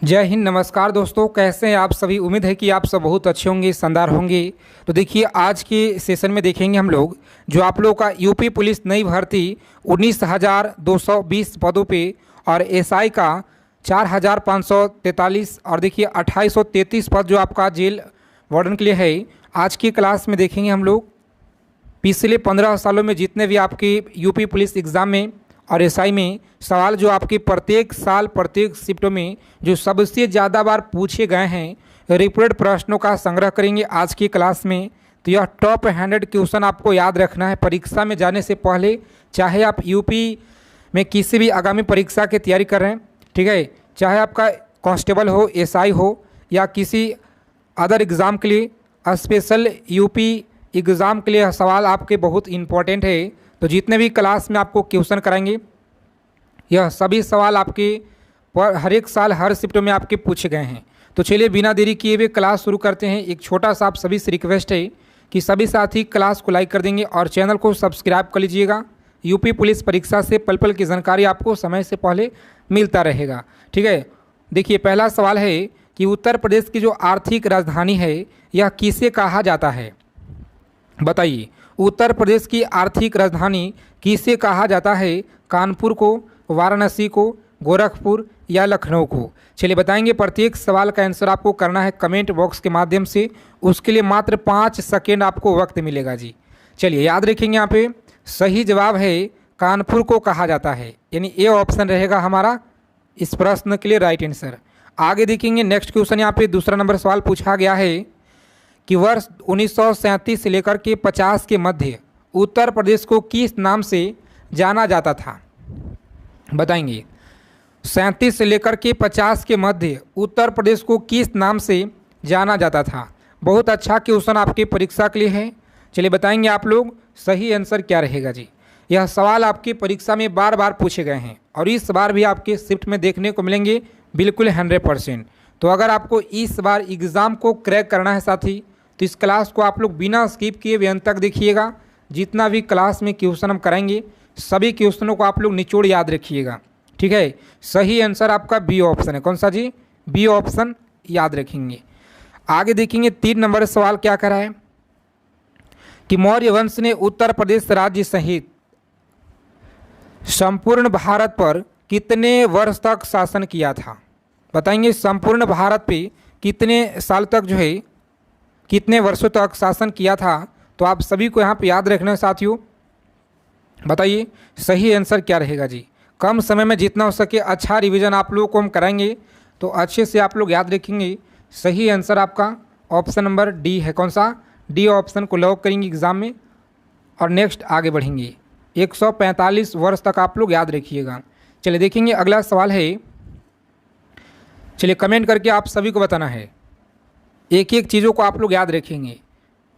जय हिंद। नमस्कार दोस्तों, कैसे हैं आप सभी। उम्मीद है कि आप सब बहुत अच्छे होंगे, शानदार होंगे। तो देखिए, आज के सेशन में देखेंगे हम लोग जो आप लोगों का यूपी पुलिस नई भर्ती 19,220 पदों पे और एसआई का 4,543 और देखिए 2,833 पद जो आपका जेल वार्डन के लिए है। आज की क्लास में देखेंगे हम लोग पिछले 15 सालों में जितने भी आपके यूपी पुलिस एग्ज़ाम में और एसआई में सवाल जो आपके प्रत्येक साल प्रत्येक शिफ्टों में जो सबसे ज़्यादा बार पूछे गए हैं रिपीटेड प्रश्नों का संग्रह करेंगे आज की क्लास में। तो यह टॉप 100 क्वेश्चन आपको याद रखना है परीक्षा में जाने से पहले, चाहे आप यूपी में किसी भी आगामी परीक्षा की तैयारी कर रहे हैं, ठीक है, चाहे आपका कांस्टेबल हो, एसआई हो या किसी अदर एग्ज़ाम के लिए, स्पेशल यूपी एग्ज़ाम के लिए सवाल आपके बहुत इंपॉर्टेंट है। तो जितने भी क्लास में आपको क्वेश्चन कराएंगे यह सभी सवाल आपके हर एक साल हर शिफ्ट में आपके पूछे गए हैं। तो चलिए बिना देरी किए हुए क्लास शुरू करते हैं। एक छोटा सा आप सभी से रिक्वेस्ट है कि सभी साथी क्लास को लाइक कर देंगे और चैनल को सब्सक्राइब कर लीजिएगा। यूपी पुलिस परीक्षा से पल पल की जानकारी आपको समय से पहले मिलता रहेगा, ठीक है। देखिए, पहला सवाल है कि उत्तर प्रदेश की जो आर्थिक राजधानी है यह किसे कहा जाता है। बताइए, उत्तर प्रदेश की आर्थिक राजधानी किसे कहा जाता है। कानपुर को, वाराणसी को, गोरखपुर या लखनऊ को। चलिए बताएंगे। प्रत्येक सवाल का आंसर आपको करना है कमेंट बॉक्स के माध्यम से। उसके लिए मात्र 5 सेकेंड आपको वक्त मिलेगा जी। चलिए याद रखेंगे, यहाँ पे सही जवाब है कानपुर को कहा जाता है, यानी ए ऑप्शन रहेगा हमारा इस प्रश्न के लिए राइट आंसर। आगे देखेंगे नेक्स्ट क्वेश्चन। यहाँ पे दूसरा नंबर सवाल पूछा गया है कि वर्ष 1937 से लेकर के 50 के मध्य उत्तर प्रदेश को किस नाम से जाना जाता था। बताएंगे, 37 से लेकर के 50 के मध्य उत्तर प्रदेश को किस नाम से जाना जाता था। बहुत अच्छा क्वेश्चन आपकी परीक्षा के लिए है। चलिए बताएंगे आप लोग सही आंसर क्या रहेगा जी। यह सवाल आपकी परीक्षा में बार बार पूछे गए हैं और इस बार भी आपके शिफ्ट में देखने को मिलेंगे बिल्कुल 100%। तो अगर आपको इस बार एग्ज़ाम को क्रैक करना है साथी, तो इस क्लास को आप लोग बिना स्किप किए हुए अंत तक देखिएगा। जितना भी क्लास में क्वेश्चन हम कराएंगे सभी क्वेश्चनों को आप लोग निचोड़ याद रखिएगा, ठीक है। सही आंसर आपका बी ऑप्शन है। कौन सा जी? बी ऑप्शन याद रखेंगे। आगे देखेंगे 3 नंबर सवाल क्या करा है कि मौर्य वंश ने उत्तर प्रदेश राज्य सहित संपूर्ण भारत पर कितने वर्ष तक शासन किया था। बताएंगे, संपूर्ण भारत पे कितने साल तक जो है, कितने वर्षों तक शासन किया था। तो आप सभी को यहाँ पे याद रखना है साथियों। बताइए सही आंसर क्या रहेगा जी। कम समय में जितना हो सके अच्छा रिवीजन आप लोगों को हम कराएंगे तो अच्छे से आप लोग याद रखेंगे। सही आंसर आपका ऑप्शन नंबर डी है। कौन सा? डी ऑप्शन को लॉक करेंगे एग्ज़ाम में और नेक्स्ट आगे बढ़ेंगे। 145 वर्ष तक आप लोग याद रखिएगा। चलिए देखेंगे अगला सवाल है। चलिए कमेंट करके आप सभी को बताना है, एक एक चीज़ों को आप लोग याद रखेंगे।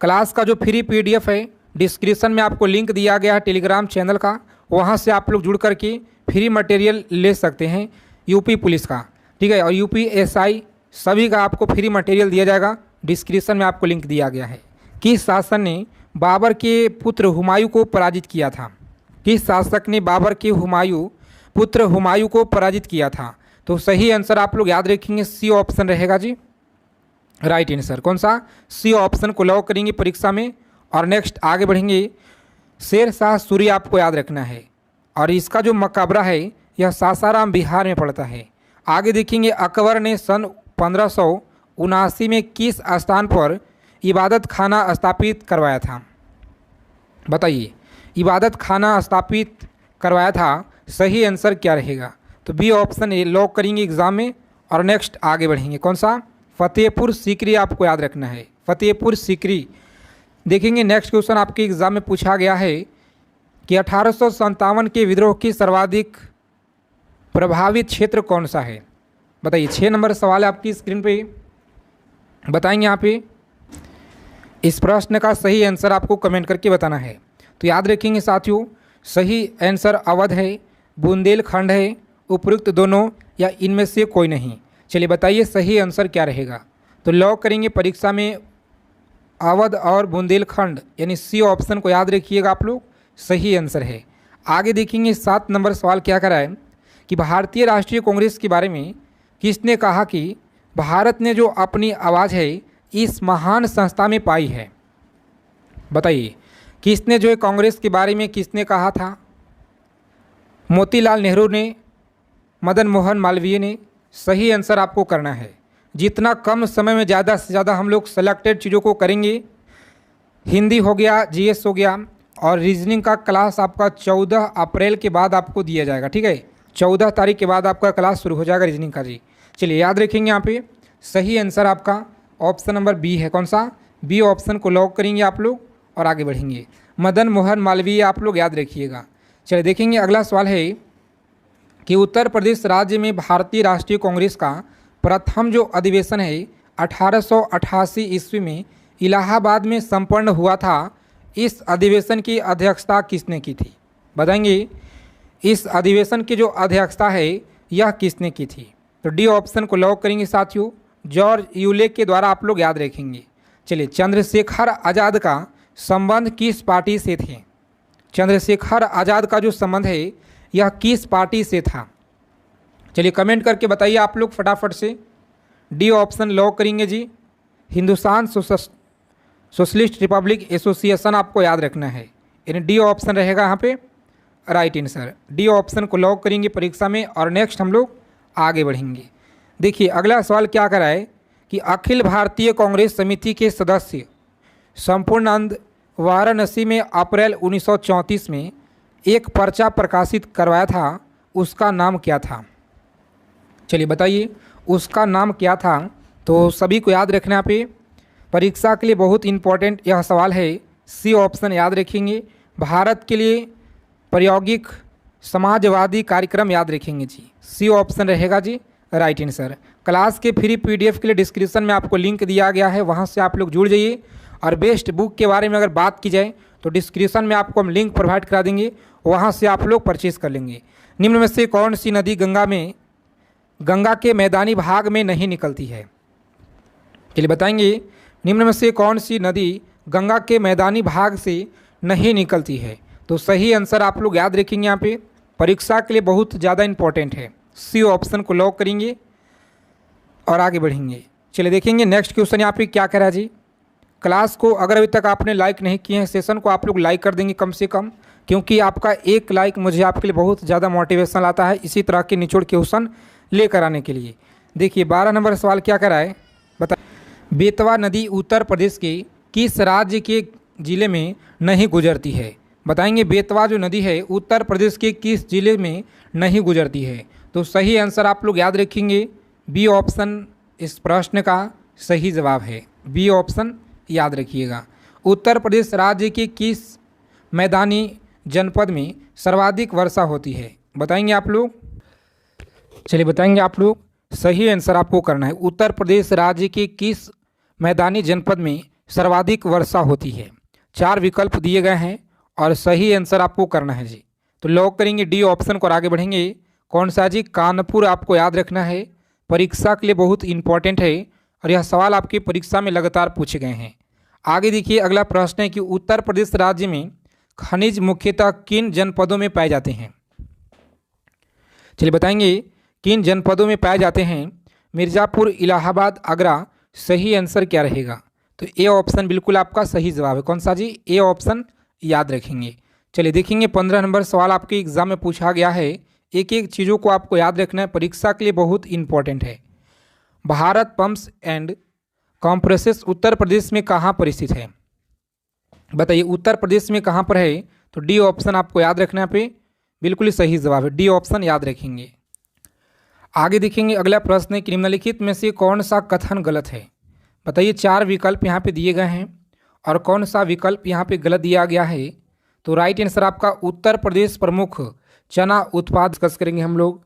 क्लास का जो फ्री पीडीएफ है डिस्क्रिप्शन में आपको लिंक दिया गया है टेलीग्राम चैनल का, वहाँ से आप लोग जुड़ करके फ्री मटेरियल ले सकते हैं यूपी पुलिस का, ठीक है। और यूपी एसआई सभी का आपको फ्री मटेरियल दिया जाएगा। डिस्क्रिप्शन में आपको लिंक दिया गया है। किस शासक ने बाबर के पुत्र हुमायूं को पराजित किया था। किस शासक ने बाबर के पुत्र हुमायूं को पराजित किया था। तो सही आंसर आप लोग याद रखेंगे सी ऑप्शन रहेगा जी, राइट आंसर। कौन सा? सी ऑप्शन को लॉक करेंगे परीक्षा में और नेक्स्ट आगे बढ़ेंगे। शेर शाह सूरी आपको याद रखना है और इसका जो मकबरा है यह सासाराम बिहार में पड़ता है। आगे देखेंगे अकबर ने सन 1579 में किस स्थान पर इबादत खाना स्थापित करवाया था। बताइए, इबादत खाना स्थापित करवाया था, सही आंसर क्या रहेगा। तो बी ऑप्शन ए लॉक करेंगे एग्जाम में और नेक्स्ट आगे बढ़ेंगे। कौन सा? फतेहपुर सीकरी आपको याद रखना है, फतेहपुर सीकरी। देखेंगे नेक्स्ट क्वेश्चन आपके एग्जाम में पूछा गया है कि 1857 के विद्रोह की सर्वाधिक प्रभावित क्षेत्र कौन सा है। बताइए, 6 नंबर सवाल है आपकी स्क्रीन पे। बताएंगे यहाँ पे इस प्रश्न का सही आंसर आपको कमेंट करके बताना है। तो याद रखेंगे साथियों, सही आंसर अवध है, बुंदेलखंड है, उपयुक्त दोनों या इनमें से कोई नहीं। चलिए बताइए सही आंसर क्या रहेगा। तो लॉक करेंगे परीक्षा में अवध और बुंदेलखंड, यानी सी ऑप्शन को याद रखिएगा आप लोग, सही आंसर है। आगे देखेंगे 7 नंबर सवाल क्या करा है कि भारतीय राष्ट्रीय कांग्रेस के बारे में किसने कहा कि भारत ने जो अपनी आवाज़ है इस महान संस्था में पाई है? बताइए, किसने जो है कांग्रेस के बारे में किसने कहा था? मोतीलाल नेहरू ने, मदन मोहन मालवीय ने? सही आंसर आपको करना है। जितना कम समय में ज़्यादा से ज़्यादा हम लोग सेलेक्टेड चीज़ों को करेंगे, हिंदी हो गया, जीएस हो गया, और रीजनिंग का क्लास आपका 14 अप्रैल के बाद आपको दिया जाएगा। ठीक है, 14 तारीख के बाद आपका क्लास शुरू हो जाएगा रीजनिंग का जी। चलिए याद रखेंगे, यहाँ पे सही आंसर आपका ऑप्शन नंबर बी है। कौन सा? बी ऑप्शन को लॉक करेंगे आप लोग और आगे बढ़ेंगे। मदन मोहन मालवीय आप लोग याद रखिएगा। चलिए देखेंगे, अगला सवाल है कि उत्तर प्रदेश राज्य में भारतीय राष्ट्रीय कांग्रेस का प्रथम जो अधिवेशन है 1888 ईस्वी में इलाहाबाद में संपन्न हुआ था। इस अधिवेशन की अध्यक्षता किसने की थी? बताएंगे, इस अधिवेशन की जो अध्यक्षता है यह किसने की थी? तो डी ऑप्शन को लॉक करेंगे साथियों। जॉर्ज यूलेक के द्वारा आप लोग याद रखेंगे। चलिए, चंद्रशेखर आज़ाद का संबंध किस पार्टी से थे? चंद्रशेखर आज़ाद का जो संबंध है यह किस पार्टी से था? चलिए कमेंट करके बताइए आप लोग फटाफट से। डी ऑप्शन लॉक करेंगे जी। हिंदुस्तान सोशलिस्ट रिपब्लिक एसोसिएशन आपको याद रखना है, यानी डी ऑप्शन रहेगा यहाँ पे राइट आंसर। डी ऑप्शन को लॉक करेंगे परीक्षा में और नेक्स्ट हम लोग आगे बढ़ेंगे। देखिए अगला सवाल क्या करा है कि अखिल भारतीय कांग्रेस समिति के सदस्य संपूर्णानंद वाराणसी में अप्रैल 1934 में एक पर्चा प्रकाशित करवाया था, उसका नाम क्या था? चलिए बताइए, उसका नाम क्या था? तो सभी को याद रखना पे परीक्षा के लिए बहुत इंपॉर्टेंट यह सवाल है। सी ऑप्शन याद रखेंगे। भारत के लिए प्रायोगिक समाजवादी कार्यक्रम याद रखेंगे जी। सी ऑप्शन रहेगा जी राइट आंसर। क्लास के फ्री पीडीएफ के लिए डिस्क्रिप्शन में आपको लिंक दिया गया है, वहां से आप लोग जुड़ जाइए। और बेस्ट बुक के बारे में अगर बात की जाए तो डिस्क्रिप्शन में आपको हम लिंक प्रोवाइड करा देंगे, वहां से आप लोग परचेज कर लेंगे। निम्न में से कौन सी नदी गंगा के मैदानी भाग में नहीं निकलती है? चलिए बताएंगे, निम्न में से कौन सी नदी गंगा के मैदानी भाग से नहीं निकलती है? तो सही आंसर आप लोग याद रखेंगे, यहाँ पे परीक्षा के लिए बहुत ज़्यादा इंपॉर्टेंट है। सी ऑप्शन को लॉक करेंगे और आगे बढ़ेंगे। चलिए देखेंगे नेक्स्ट क्वेश्चन यहाँ पे क्या कह रहा है जी। क्लास को अगर अभी तक आपने लाइक नहीं किए हैं, सेशन को आप लोग लाइक कर देंगे कम से कम, क्योंकि आपका एक लाइक मुझे आपके लिए बहुत ज़्यादा मोटिवेशन लाता है इसी तरह के निचोड़ क्वेश्चन लेकर आने के लिए। देखिए 12 नंबर सवाल क्या करा है, बता। बेतवा नदी उत्तर प्रदेश के किस राज्य के ज़िले में नहीं गुजरती है? बताएंगे, बेतवा जो नदी है उत्तर प्रदेश के किस ज़िले में नहीं गुजरती है? तो सही आंसर आप लोग याद रखेंगे, बी ऑप्शन इस प्रश्न का सही जवाब है। बी ऑप्शन याद रखिएगा। उत्तर प्रदेश राज्य के किस मैदानी जनपद में सर्वाधिक वर्षा होती है? बताएंगे आप लोग। चलिए बताएंगे आप लोग, सही आंसर आपको करना है। उत्तर प्रदेश राज्य के किस मैदानी जनपद में सर्वाधिक वर्षा होती है? 4 विकल्प दिए गए हैं और सही आंसर आपको करना है जी। तो लॉक करेंगे डी ऑप्शन को और आगे बढ़ेंगे। कौन सा जी? कानपुर आपको याद रखना है, परीक्षा के लिए बहुत इंपॉर्टेंट है और यह सवाल आपकी परीक्षा में लगातार पूछे गए हैं। आगे देखिए अगला प्रश्न है कि उत्तर प्रदेश राज्य में खनिज मुख्यतः किन जनपदों में पाए जाते हैं? चलिए बताएंगे, किन जनपदों में पाए जाते हैं? मिर्ज़ापुर, इलाहाबाद, आगरा। सही आंसर क्या रहेगा? तो ए ऑप्शन बिल्कुल आपका सही जवाब है। कौन सा जी? ए ऑप्शन याद रखेंगे। चलिए देखेंगे 15 नंबर सवाल आपके एग्जाम में पूछा गया है। एक एक चीज़ों को आपको याद रखना है, परीक्षा के लिए बहुत इंपॉर्टेंट है। भारत पंप्स एंड कॉम्प्रेसेस उत्तर प्रदेश में कहाँ पर स्थित है? बताइए, उत्तर प्रदेश में कहाँ पर है? तो डी ऑप्शन आपको याद रखना पे बिल्कुल सही जवाब है। डी ऑप्शन याद रखेंगे। आगे देखेंगे अगला प्रश्न है कि निम्नलिखित में से कौन सा कथन गलत है? बताइए, 4 विकल्प यहाँ पे दिए गए हैं और कौन सा विकल्प यहाँ पे गलत दिया गया है? तो राइट आंसर आपका उत्तर प्रदेश प्रमुख चना उत्पाद कस करेंगे हम लोग।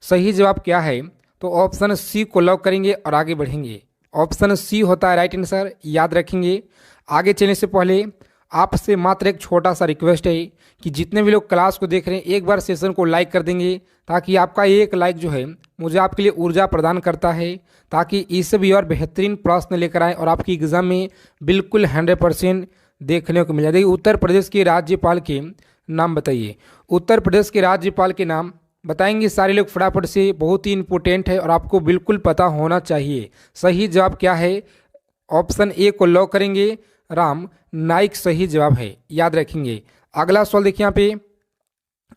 सही जवाब क्या है? तो ऑप्शन सी को लॉक करेंगे और आगे बढ़ेंगे। ऑप्शन सी होता है राइट आंसर, याद रखेंगे। आगे चलने से पहले आपसे मात्र एक छोटा सा रिक्वेस्ट है कि जितने भी लोग क्लास को देख रहे हैं एक बार सेशन को लाइक कर देंगे, ताकि आपका एक लाइक जो है मुझे आपके लिए ऊर्जा प्रदान करता है, ताकि इससे भी और बेहतरीन प्रश्न लेकर आए और आपकी एग्ज़ाम में बिल्कुल 100% देखने को मिल जाए। देखिए उत्तर प्रदेश के राज्यपाल के नाम बताइए। उत्तर प्रदेश के राज्यपाल के नाम बताएंगे सारे लोग फटाफट से, बहुत ही इंपॉर्टेंट है और आपको बिल्कुल पता होना चाहिए। सही जवाब क्या है? ऑप्शन ए को लॉक करेंगे, राम नाइक सही जवाब है, याद रखेंगे। अगला सवाल देखिए यहाँ पे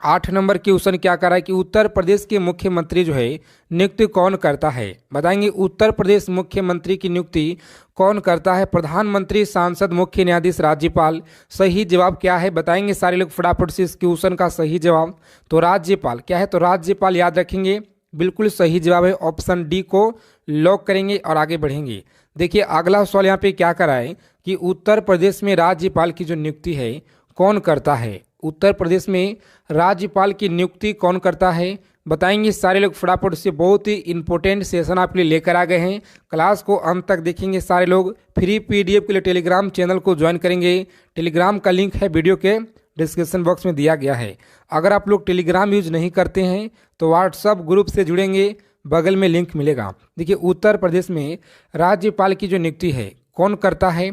8 नंबर क्वेश्चन क्या कर रहा है कि उत्तर प्रदेश के मुख्यमंत्री जो है नियुक्ति कौन करता है? बताएंगे उत्तर प्रदेश मुख्यमंत्री की नियुक्ति कौन करता है? प्रधानमंत्री, सांसद, मुख्य न्यायाधीश, राज्यपाल। सही जवाब क्या है? बताएंगे सारे लोग फटाफट से इस क्वेश्चन का सही जवाब। तो राज्यपाल क्या है? तो राज्यपाल याद रखेंगे, बिल्कुल सही जवाब है। ऑप्शन डी को लॉक करेंगे और आगे बढ़ेंगे। देखिए अगला सवाल यहाँ पे क्या करा है कि उत्तर प्रदेश में राज्यपाल की जो नियुक्ति है कौन करता है? उत्तर प्रदेश में राज्यपाल की नियुक्ति कौन करता है? बताएंगे सारे लोग फटाफट से, बहुत ही इंपॉर्टेंट सेशन आपके लिए लेकर आ गए हैं। क्लास को अंत तक देखेंगे सारे लोग। फ्री पीडीएफ के लिए टेलीग्राम चैनल को ज्वाइन करेंगे। टेलीग्राम का लिंक है वीडियो के डिस्क्रिप्शन बॉक्स में दिया गया है। अगर आप लोग टेलीग्राम यूज नहीं करते हैं तो व्हाट्सअप ग्रुप से जुड़ेंगे, बगल में लिंक मिलेगा। देखिए उत्तर प्रदेश में राज्यपाल की जो नियुक्ति है कौन करता है?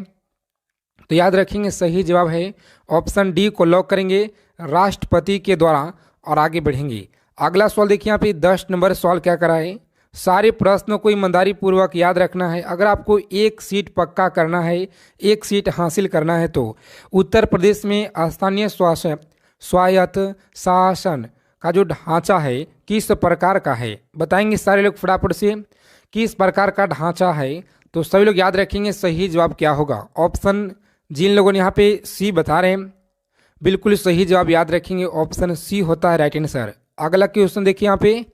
तो याद रखेंगे सही जवाब है ऑप्शन डी को लॉक करेंगे, राष्ट्रपति के द्वारा, और आगे बढ़ेंगे। अगला सवाल देखिए यहाँ पे 10 नंबर सवाल क्या करा है? सारे प्रश्नों को ईमानदारी पूर्वक याद रखना है। अगर आपको एक सीट पक्का करना है, एक सीट हासिल करना है, तो उत्तर प्रदेश में स्थानीय स्वायत्त शासन का जो ढांचा है किस प्रकार का है? बताएंगे सारे लोग फटाफट से, किस प्रकार का ढांचा है? तो सभी लोग याद रखेंगे सही जवाब क्या होगा। ऑप्शन जिन लोगों ने यहाँ पे सी बता रहे हैं बिल्कुल सही जवाब याद रखेंगे, ऑप्शन सी होता है राइट आंसर। अगला क्वेश्चन देखिए यहाँ पे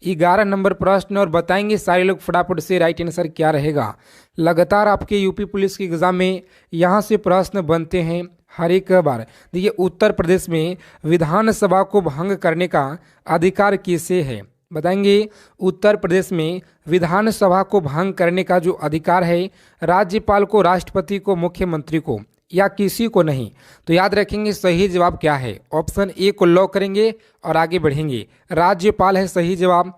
11 नंबर प्रश्न, और बताएंगे सारे लोग फटाफट से राइट आंसर क्या रहेगा। लगातार आपके यूपी पुलिस के एग्जाम में यहाँ से प्रश्न बनते हैं हर एक बार। देखिए उत्तर प्रदेश में विधानसभा को भंग करने का अधिकार किसे है? बताएंगे उत्तर प्रदेश में विधानसभा को भंग करने का जो अधिकार है राज्यपाल को, राष्ट्रपति को, मुख्यमंत्री को, या किसी को नहीं? तो याद रखेंगे सही जवाब क्या है। ऑप्शन ए को लॉक करेंगे और आगे बढ़ेंगे। राज्यपाल है सही जवाब,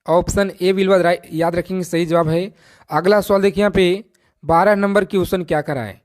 ऑप्शन ए बिल्कुल याद रखेंगे सही जवाब है। अगला सवाल देखिए यहाँ पे 12 नंबर क्वेश्चन क्या करा है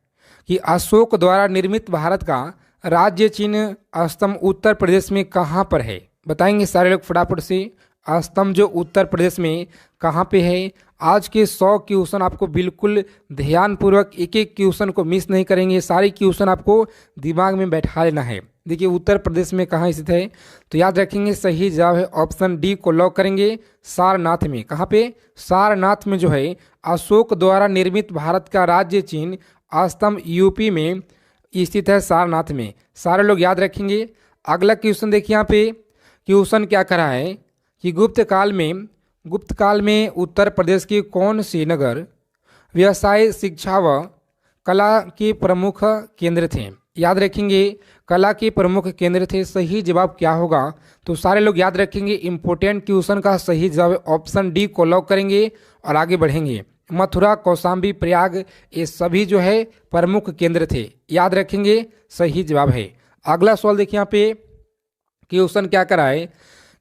कि अशोक द्वारा निर्मित भारत का राज्य चिन्ह स्तंभ उत्तर प्रदेश में कहाँ पर है? बताएंगे सारे लोग फटाफट से, स्तंभ जो उत्तर प्रदेश में कहाँ पे है? आज के 100 क्वेश्चन आपको बिल्कुल ध्यानपूर्वक एक एक क्वेश्चन को मिस नहीं करेंगे, सारे क्वेश्चन आपको दिमाग में बैठा लेना है। देखिए उत्तर प्रदेश में कहाँ स्थित है? तो याद रखेंगे सही जवाब है ऑप्शन डी को लॉक करेंगे, सारनाथ में। कहाँ पे? सारनाथ में जो है अशोक द्वारा निर्मित भारत का राज्य चिन्ह स्तंभ यूपी में स्थित है, सारनाथ में। सारे लोग याद रखेंगे। अगला क्वेश्चन देखिए यहाँ पे क्वेश्चन क्या करा है कि गुप्त काल में उत्तर प्रदेश के कौन से नगर व्यवसाय, शिक्षा व कला के प्रमुख केंद्र थे? याद रखेंगे कला के प्रमुख केंद्र थे। सही जवाब क्या होगा? तो सारे लोग याद रखेंगे इंपॉर्टेंट क्वेश्चन का सही जवाब ऑप्शन डी को लॉक करेंगे और आगे बढ़ेंगे। मथुरा, कौशाम्बी, प्रयाग, ये सभी जो है प्रमुख केंद्र थे, याद रखेंगे सही जवाब है। अगला सवाल देखिए यहाँ पे क्वेश्चन क्या करा है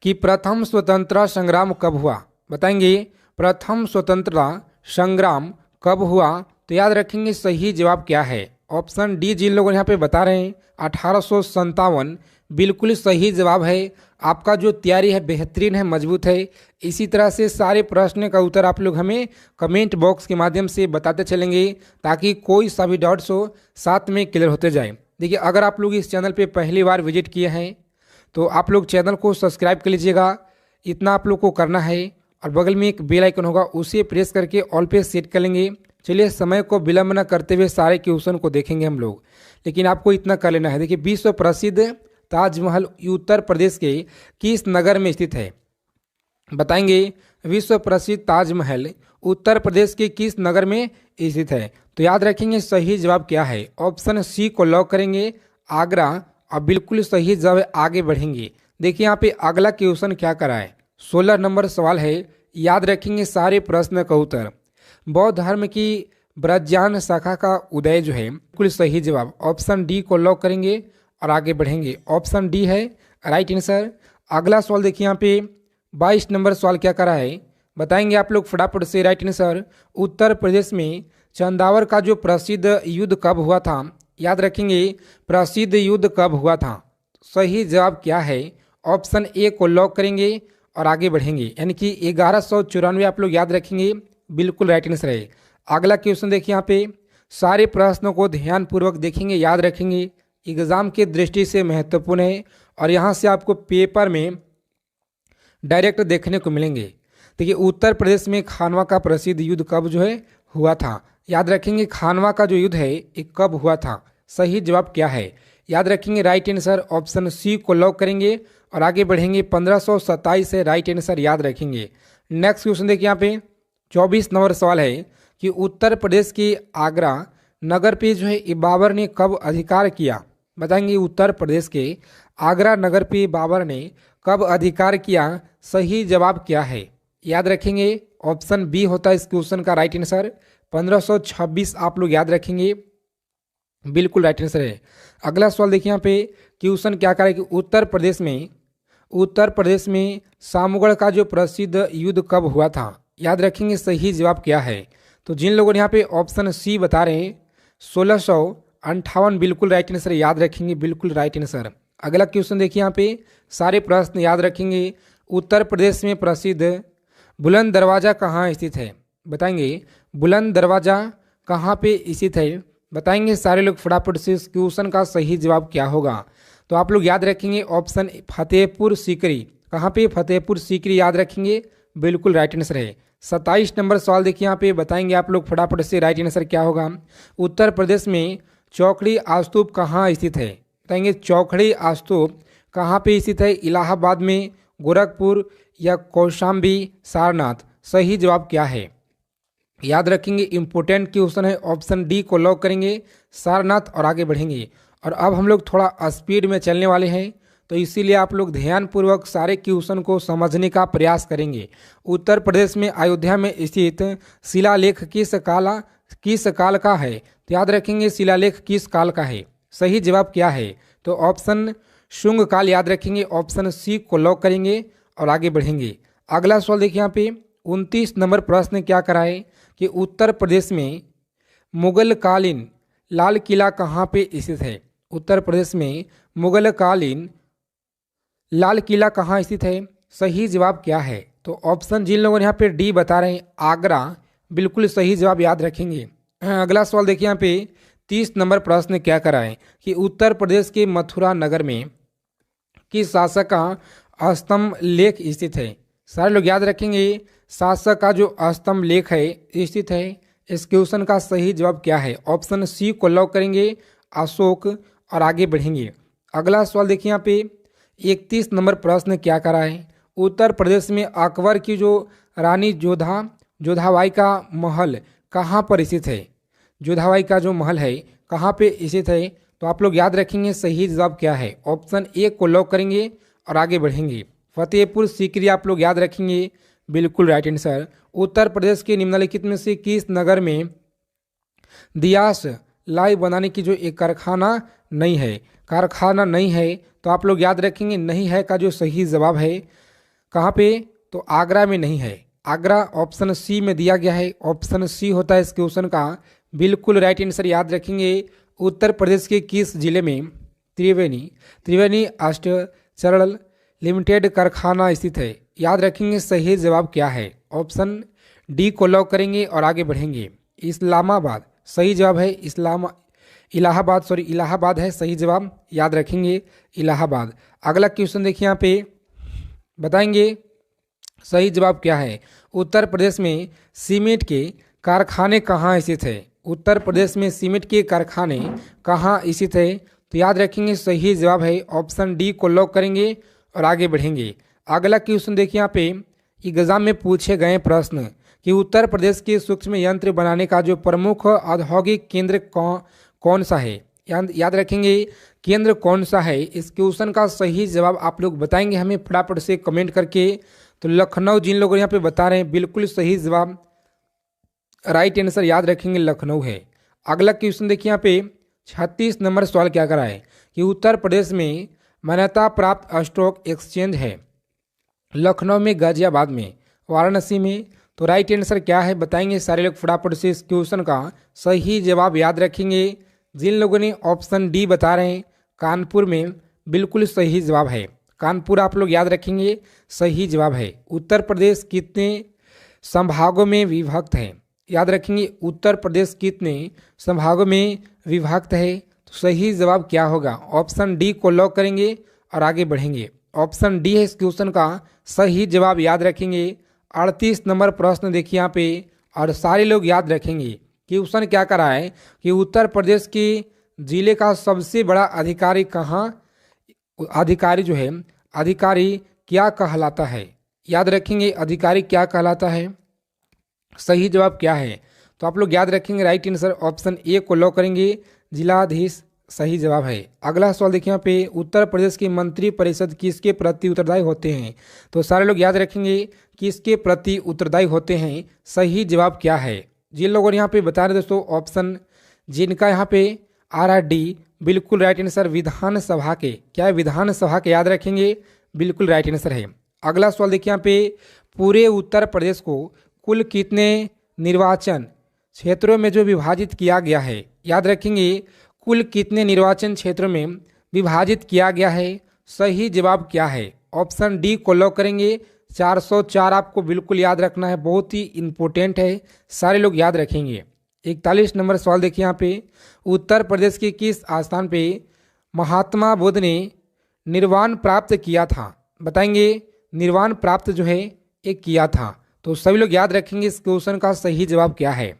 कि प्रथम स्वतंत्रता संग्राम कब हुआ? बताएंगे प्रथम स्वतंत्रता संग्राम कब हुआ? तो याद रखेंगे सही जवाब क्या है। ऑप्शन डी जिन लोगों यहाँ पे बता रहे हैं 1857 बिल्कुल सही जवाब है। आपका जो तैयारी है बेहतरीन है, मजबूत है। इसी तरह से सारे प्रश्न का उत्तर आप लोग हमें कमेंट बॉक्स के माध्यम से बताते चलेंगे ताकि कोई सा भी डाउट्स हो साथ में क्लियर होते जाए। देखिए अगर आप लोग इस चैनल पे पहली बार विजिट किए हैं तो आप लोग चैनल को सब्सक्राइब कर लीजिएगा, इतना आप लोग को करना है, और बगल में एक बेल आइकन होगा उसे प्रेस करके ऑल पे सेट कर लेंगे। चलिए समय को विलंब न करते हुए सारे क्वेश्चन को देखेंगे हम लोग, लेकिन आपको इतना कर लेना है। देखिए विश्व प्रसिद्ध ताजमहल उत्तर प्रदेश के किस नगर में स्थित है? बताएंगे विश्व प्रसिद्ध ताजमहल उत्तर प्रदेश के किस नगर में स्थित है? तो याद रखेंगे सही जवाब क्या है। ऑप्शन सी को लॉक करेंगे, आगरा, और बिल्कुल सही जवाब आगे बढ़ेंगे। देखिए यहाँ पे अगला क्वेश्चन क्या करा है 16 नंबर सवाल है, याद रखेंगे सारे प्रश्न का उत्तर। बौद्ध धर्म की ब्रजयान शाखा का उदय जो है बिल्कुल सही जवाब, ऑप्शन डी को लॉक करेंगे और आगे बढ़ेंगे। ऑप्शन डी है राइट आंसर। अगला सवाल देखिए यहाँ पे 22 नंबर सवाल क्या करा है, बताएंगे आप लोग फटाफट से राइट आंसर। उत्तर प्रदेश में चंदावर का जो प्रसिद्ध युद्ध कब हुआ था? याद रखेंगे प्रसिद्ध युद्ध कब हुआ था? सही जवाब क्या है? ऑप्शन ए को लॉक करेंगे और आगे बढ़ेंगे, यानी कि 1194 आप लोग याद रखेंगे, बिल्कुल राइट आंसर है। अगला क्वेश्चन देखिए, यहाँ पे सारे प्रश्नों को ध्यानपूर्वक देखेंगे, याद रखेंगे, एग्जाम की दृष्टि से महत्वपूर्ण है और यहाँ से आपको पेपर में डायरेक्ट देखने को मिलेंगे। देखिए, उत्तर प्रदेश में खानवा का प्रसिद्ध युद्ध कब जो है हुआ था? याद रखेंगे, खानवा का जो युद्ध है ये कब हुआ था? सही जवाब क्या है? याद रखेंगे, राइट आंसर ऑप्शन सी को लॉक करेंगे और आगे बढ़ेंगे। 1527 है राइट आंसर, याद रखेंगे। नेक्स्ट क्वेश्चन देखिए, यहाँ पे 24 नंबर सवाल है कि उत्तर प्रदेश की आगरा नगर पे जो है बाबर ने कब अधिकार किया? बताएंगे, उत्तर प्रदेश के आगरा नगर पे बाबर ने कब अधिकार किया? सही जवाब क्या है? याद रखेंगे, ऑप्शन बी होता है इस क्वेश्चन का राइट आंसर। 1526 आप लोग याद रखेंगे, बिल्कुल राइट आंसर है। अगला सवाल देखिए, यहाँ पे क्वेश्चन क्या करें कि उत्तर प्रदेश में सामगढ़ का जो प्रसिद्ध युद्ध कब हुआ था? याद रखेंगे, सही जवाब क्या है? तो जिन लोगों ने यहाँ पे ऑप्शन सी बता रहे हैं 1658, बिल्कुल राइट आंसर, याद रखेंगे, बिल्कुल राइट आंसर। अगला क्वेश्चन देखिए, यहाँ पे सारे प्रश्न याद रखेंगे। उत्तर प्रदेश में प्रसिद्ध बुलंद दरवाज़ा कहाँ स्थित है? बताएंगे, बुलंद दरवाज़ा कहाँ पे स्थित है? बताएंगे सारे लोग फटाफट से, इस क्वेश्चन का सही जवाब क्या होगा? तो आप लोग याद रखेंगे ऑप्शन फतेहपुर सीकरी। कहाँ पे? फतेहपुर सीकरी, याद रखेंगे, बिल्कुल राइट आंसर है। 27 नंबर सवाल देखिए, यहाँ पे बताएंगे आप लोग फटाफट से राइट आंसर क्या होगा। उत्तर प्रदेश में चौखड़ी स्तूप कहाँ स्थित है? बताएंगे, चौखड़ी स्तूप कहाँ पे स्थित है? इलाहाबाद में, गोरखपुर या कौशाम्बी, सारनाथ? सही जवाब क्या है? याद रखेंगे, इंपॉर्टेंट क्वेश्चन है, ऑप्शन डी को लॉक करेंगे, सारनाथ, और आगे बढ़ेंगे। और अब हम लोग थोड़ा स्पीड में चलने वाले हैं, तो इसीलिए आप लोग ध्यानपूर्वक सारे क्वेश्चन को समझने का प्रयास करेंगे। उत्तर प्रदेश में अयोध्या में स्थित शिलालेख किस काल का है? तो याद रखेंगे, शिलालेख किस काल का है? सही जवाब क्या है? तो ऑप्शन शुंग काल, याद रखेंगे, ऑप्शन सी को लॉक करेंगे और आगे बढ़ेंगे। अगला सवाल देखिए, यहाँ पे 29 नंबर प्रश्न क्या कराए कि उत्तर प्रदेश में मुगल कालीन लाल किला कहाँ पे स्थित है? उत्तर प्रदेश में मुगल कालीन लाल किला कहाँ स्थित है? सही जवाब क्या है? तो ऑप्शन जिन लोगों ने यहाँ पे डी बता रहे हैं, आगरा, बिल्कुल सही जवाब, याद रखेंगे। अगला सवाल देखिए, यहाँ पे 30 नंबर प्रश्न क्या कराए कि उत्तर प्रदेश के मथुरा नगर में किस शासक का स्तंभ लेख स्थित है? सारे लोग याद रखेंगे, शासक का जो स्तंभ लेख है स्थित है। इस क्वेश्चन का सही जवाब क्या है? ऑप्शन सी को लॉक करेंगे, अशोक, और आगे बढ़ेंगे। अगला सवाल देखिए, यहाँ पे 31 नंबर प्रश्न क्या करा है? उत्तर प्रदेश में अकबर की जो रानी जोधाबाई का महल कहाँ पर स्थित है? जोधाबाई का जो महल है कहाँ पे स्थित है? तो आप लोग याद रखेंगे, सही जवाब क्या है? ऑप्शन ए को लॉक करेंगे और आगे बढ़ेंगे। फतेहपुर सीकरी आप लोग याद रखेंगे, बिल्कुल राइट आंसर। उत्तर प्रदेश के निम्नलिखित में से किस नगर में दियास लाई बनाने की जो एक कारखाना नहीं है? तो आप लोग याद रखेंगे, नहीं है का जो सही जवाब है कहाँ पे? तो आगरा में नहीं है, आगरा ऑप्शन सी में दिया गया है। ऑप्शन सी होता है इस क्वेश्चन का बिल्कुल राइट आंसर, याद रखेंगे। उत्तर प्रदेश के किस जिले में त्रिवेणी आश्चर्य लिमिटेड कारखाना स्थित है? याद रखेंगे, सही जवाब क्या है? ऑप्शन डी को लॉक करेंगे और आगे बढ़ेंगे। इस्लामाबाद सही जवाब है, इलाहाबाद है सही जवाब, याद रखेंगे, इलाहाबाद। अगला क्वेश्चन देखिए, यहाँ पे बताएंगे सही जवाब क्या है। उत्तर प्रदेश में सीमेंट के कारखाने कहाँ स्थित है? उत्तर प्रदेश में सीमेंट के कारखाने कहाँ स्थित है? तो याद रखेंगे, सही जवाब है, ऑप्शन डी को लॉक करेंगे और आगे बढ़ेंगे। अगला क्वेश्चन देखिए, यहाँ पे एग्जाम में पूछे गए प्रश्न कि उत्तर प्रदेश के सूक्ष्म यंत्र बनाने का जो प्रमुख औद्योगिक केंद्र कौन सा है? याद रखेंगे, केंद्र कौन सा है? इस क्वेश्चन का सही जवाब आप लोग बताएंगे हमें फटाफट से कमेंट करके। तो लखनऊ जिन लोग यहाँ पे बता रहे हैं, बिल्कुल सही जवाब, राइट आंसर, याद रखेंगे, लखनऊ है। अगला क्वेश्चन देखिए, यहाँ पे 36 नंबर सवाल क्या करा है कि उत्तर प्रदेश में मान्यता प्राप्त स्टॉक एक्सचेंज है? लखनऊ में, गाजियाबाद में, वाराणसी में? तो राइट आंसर क्या है बताएंगे सारे लोग फटाफट से। इस क्वेश्चन का सही जवाब याद रखेंगे, जिन लोगों ने ऑप्शन डी बता रहे हैं, कानपुर में, बिल्कुल सही जवाब है, कानपुर आप लोग याद रखेंगे सही जवाब है। उत्तर प्रदेश कितने संभागों में विभक्त है? याद रखेंगे उत्तर प्रदेश कितने संभागों में विभक्त है? तो सही जवाब क्या होगा? ऑप्शन डी को लॉक करेंगे और आगे बढ़ेंगे। ऑप्शन डी है इस क्वेश्चन का सही जवाब। याद रखेंगे 38 नंबर प्रश्न देखिए यहाँ पे, और सारे लोग याद रखेंगे क्वेश्चन क्या करा है कि उत्तर प्रदेश के जिले का सबसे बड़ा अधिकारी कहाँ, अधिकारी जो है अधिकारी क्या कहलाता है? याद रखेंगे अधिकारी क्या कहलाता है, सही जवाब क्या है? तो आप लोग याद रखेंगे राइट आंसर ऑप्शन ए को लॉक करेंगे, जिलाधीश सही जवाब है। अगला सवाल देखिए यहाँ पे, उत्तर प्रदेश की मंत्री परिषद किसके प्रति उत्तरदायी होते हैं? तो सारे लोग याद रखेंगे किसके प्रति उत्तरदायी होते हैं, सही जवाब क्या है? जिन लोगों ने यहाँ पे बता रहे दोस्तों ऑप्शन, जिनका यहाँ पे RRD बिल्कुल राइट आंसर, विधानसभा के, क्या है विधानसभा के, याद रखेंगे बिल्कुल राइट आंसर है। अगला सवाल देखिए यहाँ पे, पूरे उत्तर प्रदेश को कुल कितने निर्वाचन क्षेत्रों में जो विभाजित किया गया है? याद रखेंगे कुल कितने निर्वाचन क्षेत्रों में विभाजित किया गया है, सही जवाब क्या है? ऑप्शन डी को लॉक करेंगे, 404 आपको बिल्कुल याद रखना है, बहुत ही इंपॉर्टेंट है, सारे लोग याद रखेंगे। 41 नंबर सवाल देखिए यहाँ पे, उत्तर प्रदेश के किस स्थान पे महात्मा बुद्ध ने निर्वाण प्राप्त किया था? बताएंगे निर्वाण प्राप्त जो है एक किया था। तो सभी लोग याद रखेंगे इस क्वेश्चन का सही जवाब क्या है,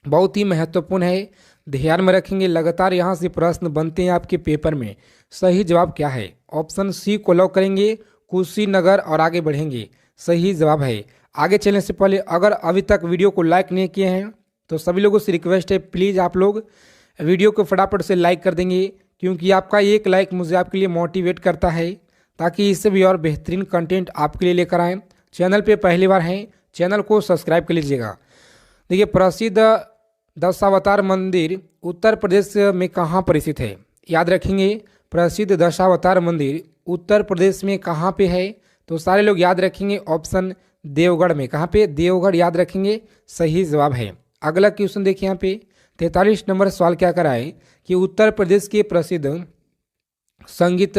बहुत ही महत्वपूर्ण है, ध्यान में रखेंगे, लगातार यहाँ से प्रश्न बनते हैं आपके पेपर में। सही जवाब क्या है? ऑप्शन सी को लॉक करेंगे, कुशीनगर, और आगे बढ़ेंगे, सही जवाब है। आगे चलने से पहले अगर अभी तक वीडियो को लाइक नहीं किए हैं तो सभी लोगों से रिक्वेस्ट है प्लीज़ आप लोग वीडियो को फटाफट से लाइक कर देंगे, क्योंकि आपका एक लाइक मुझे आपके लिए मोटिवेट करता है ताकि इससे भी और बेहतरीन कंटेंट आपके लिए लेकर आएँ। चैनल पे पहली बार हैं, चैनल को सब्सक्राइब कर लीजिएगा। देखिए, प्रसिद्ध दशावतार मंदिर उत्तर प्रदेश में कहाँ पर स्थित है? याद रखेंगे प्रसिद्ध दशावतार मंदिर उत्तर प्रदेश में कहाँ पे है? तो सारे लोग याद रखेंगे ऑप्शन देवगढ़ में। कहाँ पे? देवगढ़, याद रखेंगे सही जवाब है। अगला क्वेश्चन देखिए यहाँ पे, 43 नंबर सवाल क्या करा है कि उत्तर प्रदेश के प्रसिद्ध संगीत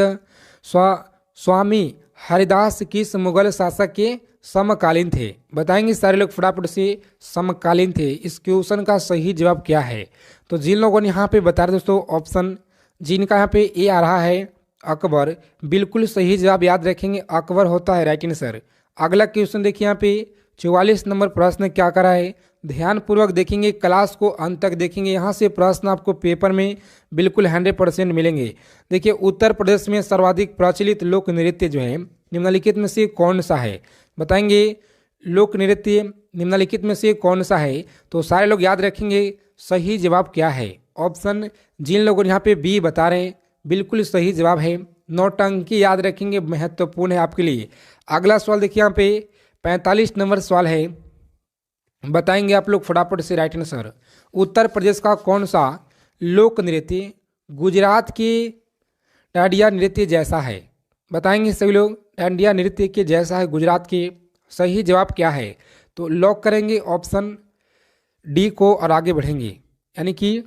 स्वामी हरिदास किस मुगल शासक के समकालीन थे? बताएंगे सारे लोग फटाफट से, समकालीन थे। इस क्वेश्चन का सही जवाब क्या है? तो जिन लोगों ने यहाँ पे बता रहे दोस्तों ऑप्शन, जिनका यहाँ पे ए आ रहा है अकबर, बिल्कुल सही जवाब, याद रखेंगे अकबर होता है राइट आंसर। अगला क्वेश्चन देखिए यहाँ पे 44 नंबर प्रश्न क्या करा है, ध्यानपूर्वक देखेंगे, क्लास को अंत तक देखेंगे, यहाँ से प्रश्न आपको पेपर में बिल्कुल 100% मिलेंगे। देखिए, उत्तर प्रदेश में सर्वाधिक प्रचलित लोक नृत्य जो है निम्नलिखित में से कौन सा है? बताएंगे लोक नृत्य निम्नलिखित में से कौन सा है? तो सारे लोग याद रखेंगे सही जवाब क्या है? ऑप्शन, जिन लोगों ने यहाँ पे बी बता रहे हैं बिल्कुल सही जवाब है, नौटंकी, याद रखेंगे महत्वपूर्ण है आपके लिए। अगला सवाल देखिए यहाँ पे 45 नंबर सवाल है, बताएंगे आप लोग फटाफट से राइट आंसर। उत्तर प्रदेश का कौन सा लोक नृत्य गुजरात के डांडिया नृत्य जैसा है? बताएंगे सभी लोग, डांडिया नृत्य के जैसा है गुजरात के, सही जवाब क्या है? तो लॉक करेंगे ऑप्शन डी को और आगे बढ़ेंगे, यानी कि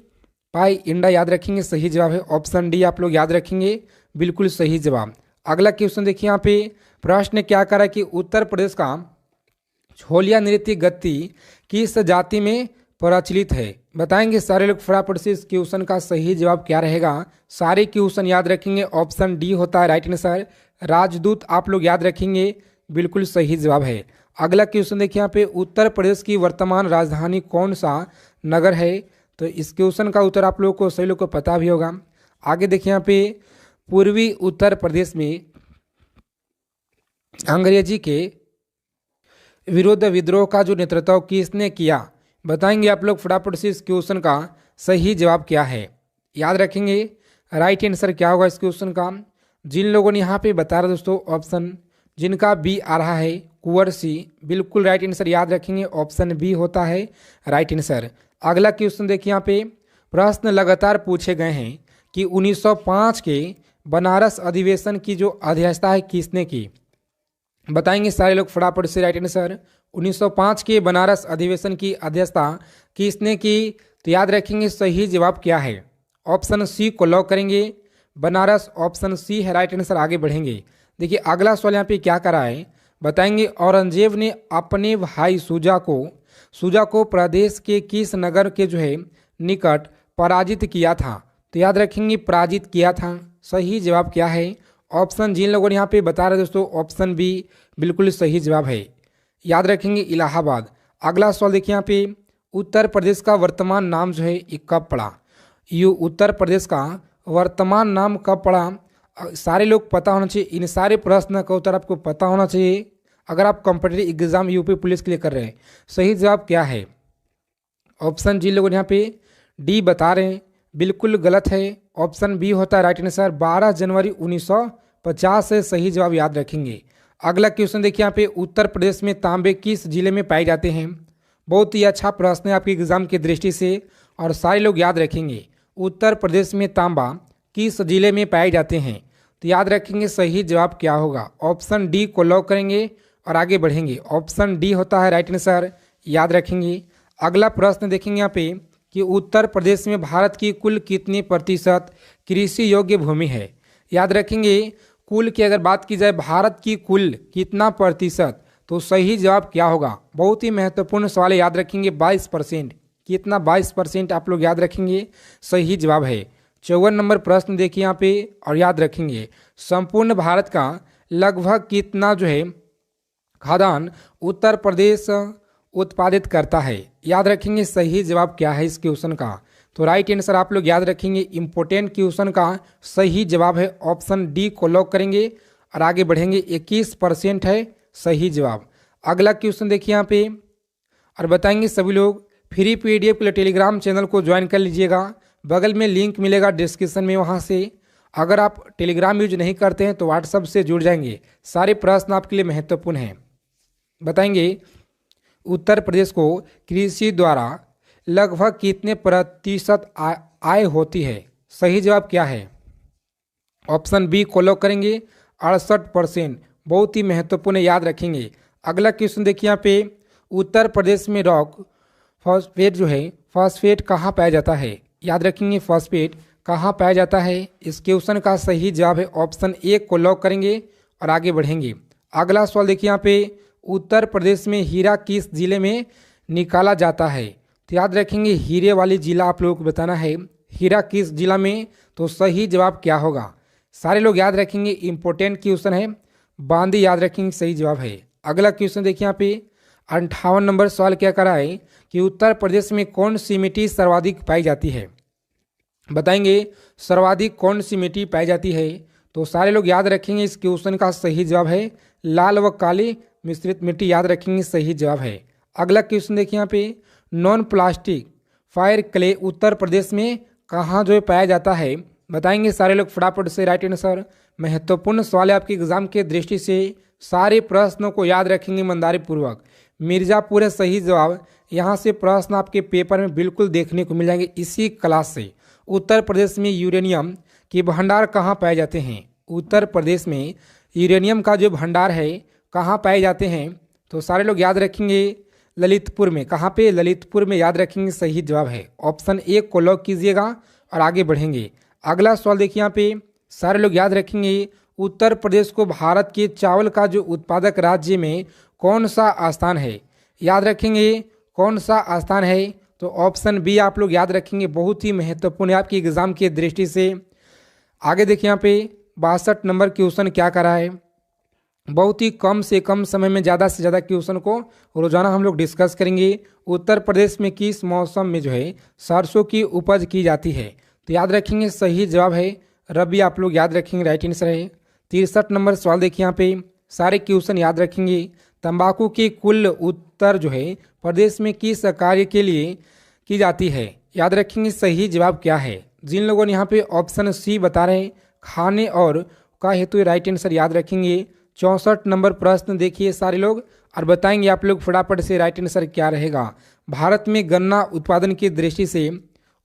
पाई इंडा, याद रखेंगे सही जवाब है। ऑप्शन डी आप लोग याद रखेंगे बिल्कुल सही जवाब। अगला क्वेश्चन देखिए यहाँ पे, प्रश्न क्या करा कि उत्तर प्रदेश का छोलिया नृत्य गति किस जाति में प्रचलित है? बताएंगे सारे लोग फटाफट से, इस क्वेश्चन का सही जवाब क्या रहेगा? सारे क्वेश्चन याद रखेंगे, ऑप्शन डी होता है राइट आंसर, राजदूत, आप लोग याद रखेंगे बिल्कुल सही जवाब है। अगला क्वेश्चन देखिए यहाँ पे, उत्तर प्रदेश की वर्तमान राजधानी कौन सा नगर है? तो इस क्वेश्चन का उत्तर आप लोगों को, सभी लोग को पता भी होगा। आगे देखिए यहाँ पे, पूर्वी उत्तर प्रदेश में अंग्रेजी के विरुद्ध विद्रोह का जो नेतृत्व किसने किया? बताएंगे आप लोग फटाफट से, इस क्वेश्चन का सही जवाब क्या है? याद रखेंगे राइट आंसर क्या होगा इस क्वेश्चन का? जिन लोगों ने यहाँ पे बता रहा दोस्तों ऑप्शन, जिनका बी आ रहा है कुंवर सी, बिल्कुल राइट आंसर, याद रखेंगे ऑप्शन बी होता है राइट आंसर। अगला क्वेश्चन देखिए यहाँ पे, प्रश्न लगातार पूछे गए हैं कि 1905 के बनारस अधिवेशन की जो अध्यक्षता है किसने की? बताएंगे सारे लोग फटाफट से राइट आंसर। 1905 के बनारस अधिवेशन की अध्यक्षता किसने की? तो याद रखेंगे सही जवाब क्या है? ऑप्शन सी को लॉक करेंगे, बनारस, ऑप्शन सी है राइट आंसर। आगे बढ़ेंगे। देखिए अगला सवाल यहाँ पे क्या करा है, बताएंगे औरंगजेब ने अपने भाई शुजा को प्रदेश के किस नगर के जो है निकट पराजित किया था। तो याद रखेंगे पराजित किया था। सही जवाब क्या है? ऑप्शन जिन लोगों ने यहाँ पे बता रहे दोस्तों, ऑप्शन बी बिल्कुल सही जवाब है। याद रखेंगे इलाहाबाद। अगला सवाल देखिए यहाँ पे, उत्तर प्रदेश का वर्तमान नाम जो है ये कब पड़ा? ये उत्तर प्रदेश का वर्तमान नाम कब पड़ा? सारे लोग पता होना चाहिए, इन सारे प्रश्न का उत्तर आपको पता होना चाहिए अगर आप कॉम्पिटिटिव एग्जाम यूपी पुलिस के लिए कर रहे हैं। सही जवाब क्या है? ऑप्शन जिन लोगों ने यहाँ पे डी बता रहे हैं बिल्कुल गलत है। ऑप्शन बी होता है राइट आंसर, 12 जनवरी 1950 से सही जवाब याद रखेंगे। अगला क्वेश्चन देखिए यहाँ पे, उत्तर प्रदेश में तांबे किस जिले में पाए जाते हैं? बहुत ही अच्छा प्रश्न है आपके एग्जाम की दृष्टि से और सारे लोग याद रखेंगे। उत्तर प्रदेश में तांबा किस जिले में पाए जाते हैं? तो याद रखेंगे सही जवाब क्या होगा? ऑप्शन डी को लॉक करेंगे और आगे बढ़ेंगे। ऑप्शन डी होता है राइट आंसर, याद रखेंगे। अगला प्रश्न देखेंगे यहाँ पे कि उत्तर प्रदेश में भारत की कुल कितनी प्रतिशत कृषि योग्य भूमि है? याद रखेंगे कुल की अगर बात की जाए भारत की कुल कितना प्रतिशत, तो सही जवाब क्या होगा? बहुत ही महत्वपूर्ण सवाल है, याद रखेंगे 22%। कितना? 22% आप लोग याद रखेंगे सही जवाब है। 54 नंबर प्रश्न देखिए यहाँ पे और याद रखेंगे संपूर्ण भारत का लगभग कितना जो है खाद्यान्न उत्तर प्रदेश उत्पादित करता है? याद रखेंगे सही जवाब क्या है इस क्वेश्चन का? तो राइट आंसर आप लोग याद रखेंगे, इंपोर्टेंट क्वेश्चन का सही जवाब है ऑप्शन डी को लॉक करेंगे और आगे बढ़ेंगे। 21% है सही जवाब। अगला क्वेश्चन देखिए यहाँ पे और बताएंगे सभी लोग फ्री पीडीएफ के लिए टेलीग्राम चैनल को ज्वाइन कर लीजिएगा, बगल में लिंक मिलेगा डिस्क्रिप्शन में, वहाँ से। अगर आप टेलीग्राम यूज नहीं करते हैं तो व्हाट्सएप से जुड़ जाएंगे। सारे प्रश्न आपके लिए महत्वपूर्ण हैं। बताएंगे उत्तर प्रदेश को कृषि द्वारा लगभग कितने प्रतिशत आय होती है? सही जवाब क्या है? ऑप्शन बी को लॉक करेंगे, 68%। बहुत ही महत्वपूर्ण, याद रखेंगे। अगला क्वेश्चन देखिए यहाँ पे, उत्तर प्रदेश में रॉक फॉस्फेट जो है फॉस्फेट कहाँ पाया जाता है? याद रखेंगे फॉस्फेट कहाँ पाया जाता है? इस क्वेश्चन का सही जवाब है ऑप्शन ए को लॉक करेंगे और आगे बढ़ेंगे। अगला सवाल देखिए यहाँ पे, उत्तर प्रदेश में हीरा किस जिले में निकाला जाता है? तो याद रखेंगे हीरे वाली जिला आप लोगों को बताना है, हीरा किस जिला में? तो सही जवाब क्या होगा? सारे लोग याद रखेंगे, इंपॉर्टेंट क्वेश्चन है, बांदी याद रखेंगे सही जवाब है। अगला क्वेश्चन देखिए यहाँ पे 58 नंबर सवाल क्या करा है कि उत्तर प्रदेश में कौन सी मिट्टी सर्वाधिक पाई जाती है? बताएंगे सर्वाधिक कौन सी मिट्टी पाई जाती है? तो सारे लोग याद रखेंगे इस क्वेश्चन का सही जवाब है लाल व काली मिश्रित मिट्टी, याद रखेंगे सही जवाब है। अगला क्वेश्चन देखिए यहाँ पे, non plastic fire clay Uttar Pradesh में कहाँ जो है पाया जाता है? बताएंगे सारे लोग फटाफट से राइट आंसर। महत्वपूर्ण सवाल है आपके एग्जाम के दृष्टि से, सारे प्रश्नों को याद रखेंगे ईमानदारी पूर्वक। मिर्जापुर है सही जवाब। यहाँ से प्रश्न आपके पेपर में बिल्कुल देखने को मिल जाएंगे इसी क्लास से। उत्तर प्रदेश में यूरेनियम के भंडार कहाँ पाए जाते हैं? उत्तर प्रदेश में यूरेनियम का जो भंडार है कहाँ पाए जाते हैं? तो सारे लोग याद रखेंगे ललितपुर में। कहाँ पे? ललितपुर में, याद रखेंगे सही जवाब है। ऑप्शन ए को लॉक कीजिएगा और आगे बढ़ेंगे। अगला सवाल देखिए यहाँ पे, सारे लोग याद रखेंगे उत्तर प्रदेश को भारत के चावल का जो उत्पादक राज्य में कौन सा स्थान है? याद रखेंगे कौन सा स्थान है? तो ऑप्शन बी आप लोग याद रखेंगे, बहुत ही महत्वपूर्ण है आपकी एग्जाम की दृष्टि से। आगे देखिए यहाँ पे 62 नंबर क्वेश्चन क्या करा है, बहुत ही कम से कम समय में ज़्यादा से ज़्यादा क्वेश्चन को रोजाना हम लोग डिस्कस करेंगे। उत्तर प्रदेश में किस मौसम में जो है सरसों की उपज की जाती है? तो याद रखेंगे सही जवाब है रबी, आप लोग याद रखेंगे राइट आंसर है। 63 नंबर सवाल देखिए यहाँ पे, सारे क्वेश्चन याद रखेंगे। तंबाकू की कुल उत्तर जो है प्रदेश में किस कार्य के लिए की जाती है? याद रखेंगे सही जवाब क्या है? जिन लोगों ने यहाँ पे ऑप्शन सी बता रहे हैं खाने और का हेतु, राइट आंसर याद रखेंगे। 64 नंबर प्रश्न देखिए सारे लोग और बताएंगे आप लोग फटाफट से राइट आंसर क्या रहेगा। भारत में गन्ना उत्पादन की दृष्टि से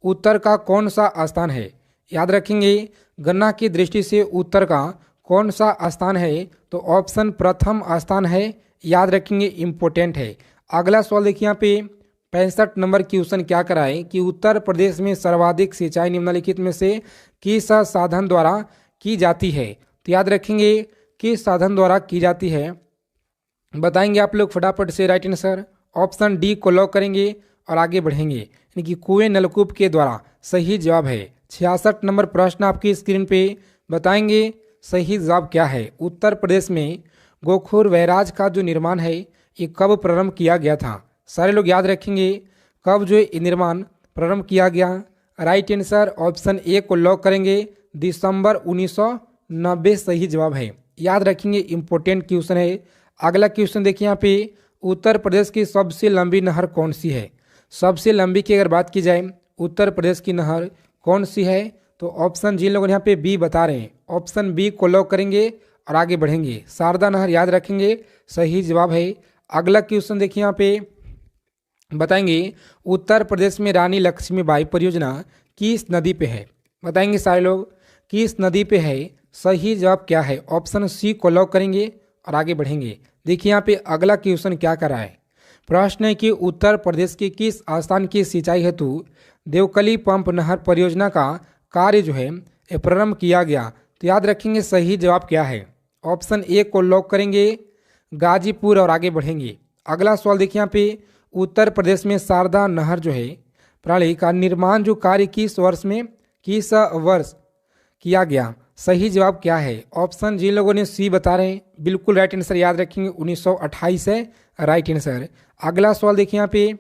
उत्तर का कौन सा स्थान है? याद रखेंगे गन्ना की दृष्टि से उत्तर का कौन सा स्थान है? तो ऑप्शन प्रथम स्थान है, याद रखेंगे इंपॉर्टेंट है। अगला सवाल देखिए यहाँ पे 65 नंबर क्वेश्चन क्या कराए कि उत्तर प्रदेश में सर्वाधिक सिंचाई निम्नलिखित में से किस साधन द्वारा की जाती है? तो याद रखेंगे किस साधन द्वारा की जाती है? बताएंगे आप लोग फटाफट से राइट आंसर। ऑप्शन डी को लॉक करेंगे और आगे बढ़ेंगे, यानी कि कुएं नलकूप के द्वारा। सही जवाब है 66 नंबर प्रश्न आपकी स्क्रीन पे। बताएंगे सही जवाब क्या है। उत्तर प्रदेश में गोखुर बैराज का जो निर्माण है ये कब प्रारंभ किया गया था? सारे लोग याद रखेंगे कब जो ये निर्माण प्रारंभ किया गया। राइट आंसर ऑप्शन ए को लॉक करेंगे, दिसंबर 1990 सही जवाब है। याद रखेंगे, इंपॉर्टेंट क्वेश्चन है। अगला क्वेश्चन देखिए यहाँ पे, उत्तर प्रदेश की सबसे लंबी नहर कौन सी है? सबसे लंबी की अगर बात की जाए उत्तर प्रदेश की नहर कौन सी है, तो ऑप्शन जिन लोगों ने यहाँ पे बी बता रहे हैं, ऑप्शन बी को लॉक करेंगे और आगे बढ़ेंगे। शारदा नहर याद रखेंगे, सही जवाब है। अगला क्वेश्चन देखिए यहाँ पे, बताएंगे उत्तर प्रदेश में रानी लक्ष्मीबाई परियोजना किस नदी पे है? बताएंगे सारे लोग किस नदी पे है, सही जवाब क्या है? ऑप्शन सी को लॉक करेंगे और आगे बढ़ेंगे। देखिए यहाँ पे अगला क्वेश्चन क्या कर रहा है। प्रश्न है कि उत्तर प्रदेश के किस स्थान की सिंचाई हेतु देवकली पंप नहर परियोजना का कार्य जो है प्रारंभ किया गया? तो याद रखेंगे सही जवाब क्या है? ऑप्शन ए को लॉक करेंगे, गाजीपुर, और आगे बढ़ेंगे। अगला सवाल देखिए यहाँ पे, उत्तर प्रदेश में शारदा नहर जो है प्रणाली का निर्माण जो कार्य किस वर्ष किया गया? सही जवाब क्या है? ऑप्शन जिन लोगों ने सी बता रहे हैं बिल्कुल राइट आंसर याद रखेंगे, 1928 है राइट आंसर। अगला सवाल देखिए यहाँ पे,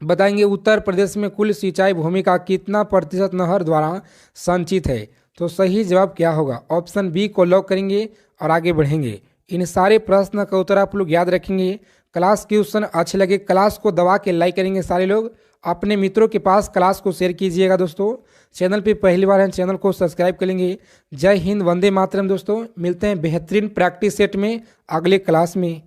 बताएंगे उत्तर प्रदेश में कुल सिंचाई भूमि का कितना प्रतिशत नहर द्वारा संचित है? तो सही जवाब क्या होगा? ऑप्शन बी को लॉक करेंगे और आगे बढ़ेंगे। इन सारे प्रश्न का उत्तर आप लोग याद रखेंगे। क्लास क्वेश्चन अच्छे लगे क्लास को दबा के लाइक करेंगे सारे लोग, अपने मित्रों के पास क्लास को शेयर कीजिएगा दोस्तों। चैनल पे पहली बार हैं चैनल को सब्सक्राइब कर लेंगे। जय हिंद, वंदे मातरम दोस्तों। मिलते हैं बेहतरीन प्रैक्टिस सेट में अगले क्लास में।